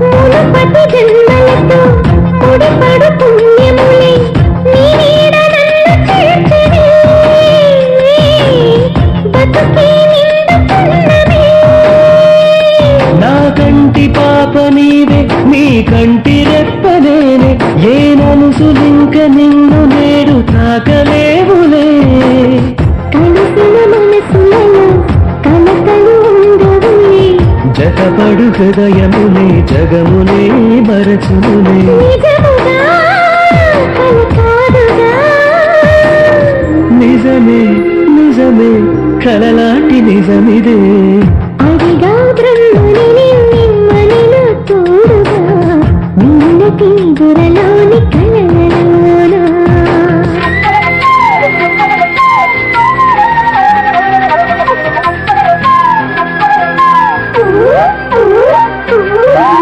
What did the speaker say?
మునుపటి జన్మలతో ముడిపడు పుణ్యములే నీ నీడ నన్ను చేర్చినే బతుకే నిండు పున్నమే నా కంటి పాప నీవే నీ కంటి రెప్పనేనే ఏ నలుసులింక నిన్ను నేడు తాకలేవులే కలిసిన మనసులలో కలతలు ఉండవులే జతపడు హృదయములే జగములే మరచునులే నిజముగా కల కాదుగా నిజమే నిజమే కలలాంటి నిజమిదే అడిగా బ్రహ్మని నిమ్మని నా తోడుగా నిన్నటి గురలో